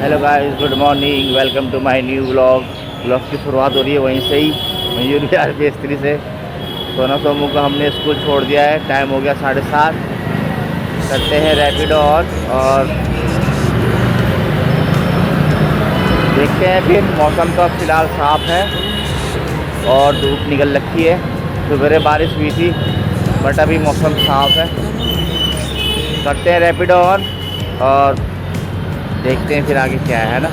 Hello guys, good morning, welcome to my new vlog. Vlog की शुरुआत हो रही है वहीं से ही, मयूर विहार पेस्ट्री से। सोना सोमू को हमने स्कूल छोड़ दिया है, टाइम हो गया 7:30। करते हैं रैपिडो ऑन और देखते हैं फिर। मौसम तो अब फ़िलहाल साफ़ है और धूप निकल रखी है। सुबह बारिश हुई थी बट अभी मौसम साफ़ है। करते हैं रैपिडो ऑन और देखते हैं फिर आगे क्या है ना।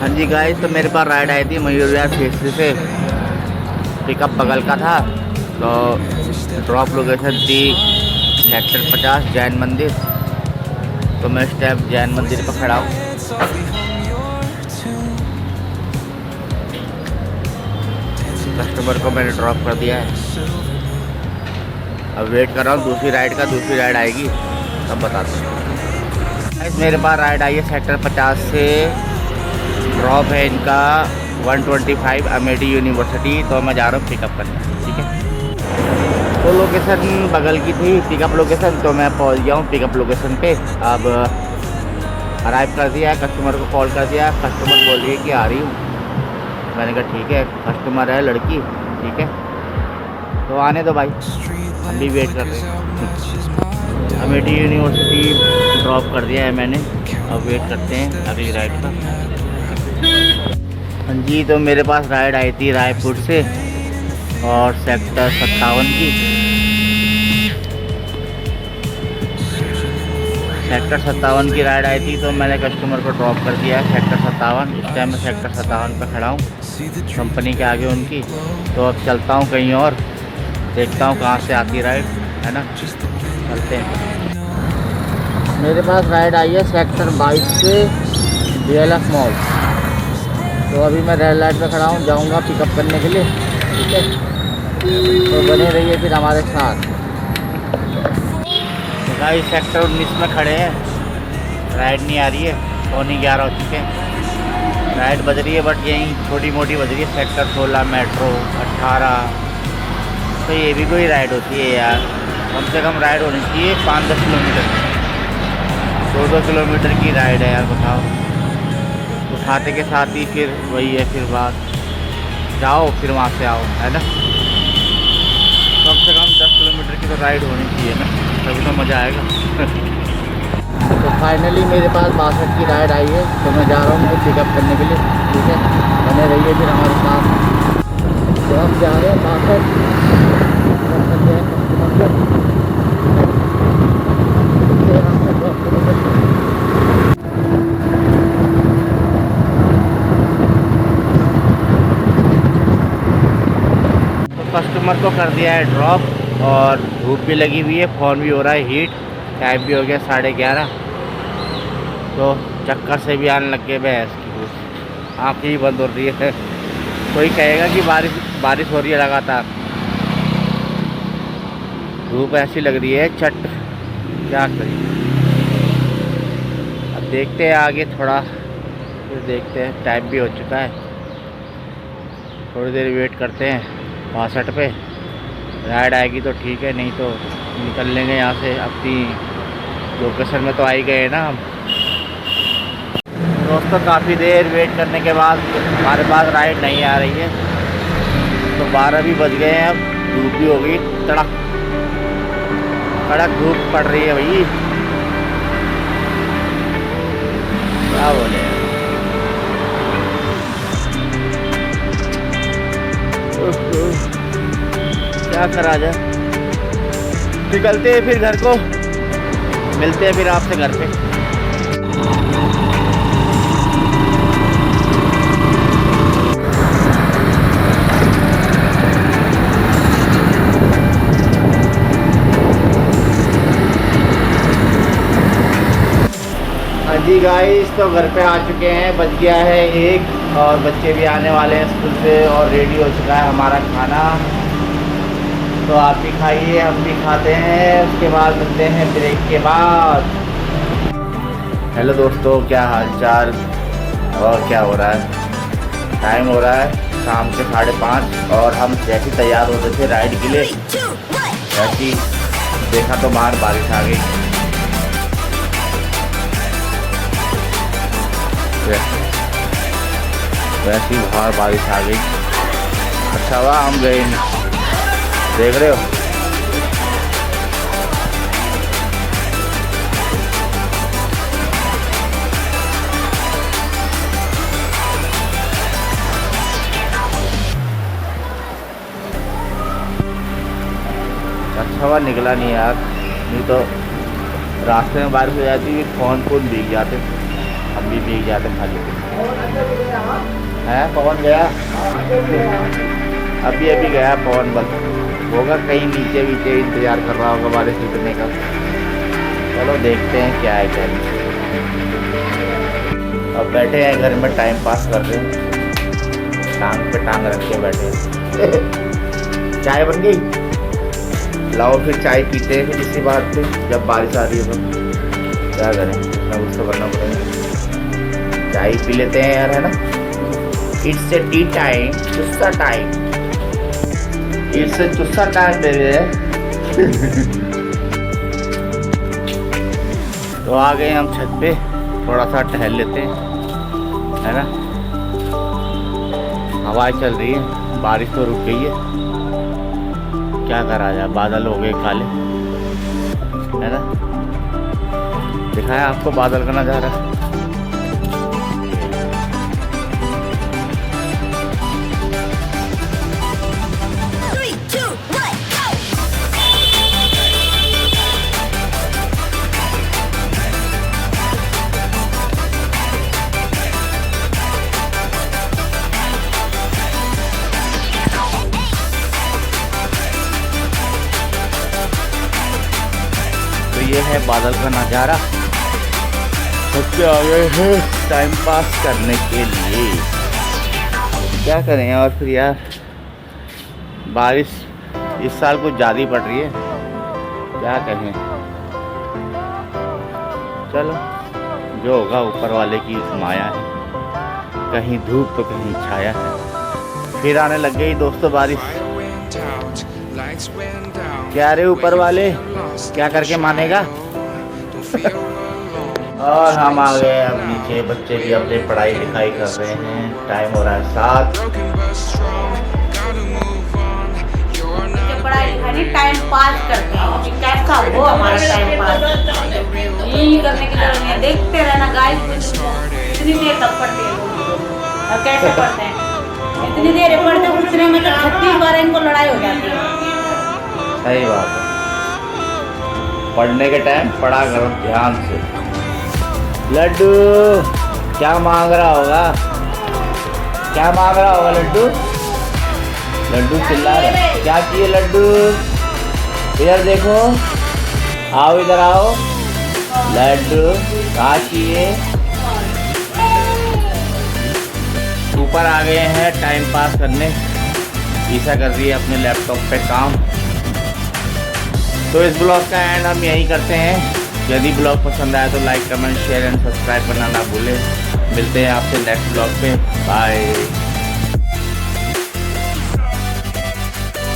हाँ जी गाइस, तो मेरे पास राइड आई थी मयूर विहार पेस्ट्री से। पिकअप बगल का था तो ड्रॉप लोकेशन थी सेक्टर 50 जैन मंदिर। तो मैं इस टाइम जैन मंदिर पर खड़ा हूँ। कस्टमर को मैंने ड्रॉप कर दिया है, अब वेट कर रहा हूँ दूसरी राइड का। दूसरी राइड आएगी तब बताता हूँ। मेरे पास राइड आई है सेक्टर 50 से। ड्रॉप है इनका 125 अमेठी यूनिवर्सिटी। तो मैं जा रहा हूँ पिकअप करने, ठीक है। तो लोकेशन बगल की थी पिकअप लोकेशन, तो मैं पहुँच गया हूँ पिकअप लोकेशन पे। अब अराइव कर दिया है, कस्टमर को कॉल कर दिया। कस्टमर बोल रही है कि आ रही हूँ। मैंने कहा ठीक है, कस्टमर है लड़की, ठीक है तो आने दो भाई, हम भी वेट कर रहे हैं। अमेठी यूनिवर्सिटी ड्रॉप कर दिया है मैंने, अब वेट करते हैं अगली राइड का। हाँ जी, तो मेरे पास राइड आई थी रायपुर से और सेक्टर 57 की। सेक्टर 57 की राइड आई थी तो मैंने कस्टमर को ड्रॉप कर दिया है सेक्टर 57। इस टाइम मैं सेक्टर 57 पर खड़ा हूँ, कंपनी के आगे उनकी। तो अब चलता हूँ कहीं और, देखता हूँ कहाँ से आती राइड, है ना। चलते हैं। मेरे पास राइड आई है सेक्टर 22 से DLF मॉल। तो अभी मैं रेड लाइट पे खड़ा हूँ, जाऊँगा पिकअप करने के लिए, ठीक है। तो बने रहिए फिर हमारे साथ। तो गाइस सेक्टर 19 में खड़े हैं, राइड नहीं आ रही है, 11:15 हो चुके हैं। राइड बज रही है बट यहीं छोटी मोटी बज रही है। Sector 16 metro 18। तो ये भी कोई राइड होती है यार, कम से कम राइड होनी चाहिए 5-10 किलोमीटर की। 2-2 किलोमीटर की राइड है यार, बताओ। उठाते के साथ ही फिर वही है, फिर बात जाओ फिर वहाँ से आओ, है ना। कम से कम 10 किलोमीटर की तो राइड होनी चाहिए ना, तभी तो मज़ा आएगा। तो फाइनली मेरे पास 62 की राइड आई है, तो मैं जा रहा हूँ मुझे पिकअप करने के लिए, ठीक है। बने रहिए फिर हमारे साथ। तो हम जा रहे हैं 62 कस्टमर को कर दिया है ड्रॉप और धूप भी लगी हुई है, फ़ोन भी हो रहा है हीट। टाइम भी हो गया 11:30। तो चक्कर से भी आने लग गए भैंस की भूख, आँखें ही बंद हो रही है। कोई कहेगा कि बारिश हो रही है लगातार, धूप ऐसी लग रही है चट, क्या करें। अब देखते हैं आगे थोड़ा, फिर देखते हैं। टाइम भी हो चुका है, थोड़ी देर वेट करते हैं। 62 पे राइड आएगी तो ठीक है, नहीं तो निकल लेंगे यहाँ से। अपनी लोकेशन में तो आ ही गए ना हम। दोस्तों काफ़ी देर वेट करने के बाद हमारे पास राइड नहीं आ रही है। तो 12 भी बज गए हैं, अब धूप भी हो गई, कड़क धूप पड़ रही है भाई, क्या बोले। क्या करा जाए, निकलते हैं फिर घर को, मिलते हैं फिर आपसे घर पे। हाँ जी गाइस, तो घर पे आ चुके हैं, बज गया है 1 और बच्चे भी आने वाले हैं स्कूल से और रेडी हो चुका है हमारा खाना। तो आप भी खाइए, हम भी खाते हैं, उसके बाद मिलते हैं ब्रेक के बाद। हेलो दोस्तों, क्या हाल चाल और क्या हो रहा है। टाइम हो रहा है शाम के 5:30 और हम जैसे तैयार होते थे राइड के लिए, जैसी देखा तो बाहर बारिश आ गई। वैसे ही बाहर बारिश आ गई। अच्छा हुआ हम गए नहीं, देख रहे हो। अच्छा हुआ निकला नहीं यार, नहीं तो रास्ते में बारिश हो जाती, फ़ोन भीग जाते, हम भी भीग जाते खाली। है पवन गया, अभी गया पवन, बस होगा कहीं नीचे वीचे इंतज़ार कर रहा होगा बारिश रुकने का। चलो देखते हैं क्या है क्या नहीं। अब बैठे हैं घर में टाइम पास कर रहे हैं, टांग पे टांग रख के बैठे हैं। चाय बन गई, लाओ फिर चाय पीते हैं फिर इसी बात पे। जब बारिश आ रही है तो क्या करें, कुछ ना कुछ तो करना पड़ेगा। चाय पी लेते हैं यार, है ना। इट्स ए टी टाइम, चुस्सा टाइम, इट्स ए चुस्सा टाइम बेबी। तो आ गए हम छत पे, थोड़ा सा टहल लेते हैं, है ना। हवा चल रही है, बारिश तो रुक गई है, क्या करा जाए, बादल हो गए काले, है ना। दिखाया आपको बादल का नज़ारा। ये है बादल का नज़ारा। सबसे आगे है टाइम पास करने के लिए, क्या करें। और फिर यार बारिश इस साल कुछ ज़्यादा ही पड़ रही है, क्या कहें। चलो जो होगा ऊपर वाले की माया है, कहीं धूप तो कहीं छाया है। फिर आने लग गई दोस्तों बारिश। क्या रे ऊपर वाले, क्या करके मानेगा। और हम आ गए अब नीचे, बच्चे भी अपनी पढ़ाई लिखाई कर रहे हैं। टाइम हो रहा है 7। पढ़ाई लिखाई टाइम पास करते हैं, कैसा हो हमारा टाइम पास, यही करने की जरूरत नहीं है। देखते रहना गाइस, इतनी देर तक पढ़ते हैं और कैसे पढ़ते हैं, इतनी देर पढ़ते उतने में 36 बार इनको लड़ाई हो जाती है। सही बात है, पढ़ने के टाइम पढ़ा करो ध्यान से। लड्डू क्या मांग रहा होगा, क्या मांग रहा होगा लड्डू। लड्डू चिल्ला रहा है, क्या चाहिए लड्डू। इधर देखो, आओ इधर आओ। लड्डू क्या चाहिए। ऊपर आ गए हैं टाइम पास करने, ईसा कर रही है अपने लैपटॉप पे काम। तो इस ब्लॉग का एंड हम यही करते हैं। यदि ब्लॉग पसंद आया तो like comment share and subscribe करना ना भूलें। मिलते हैं आपसे नेक्स्ट ब्लॉग पे, बाय।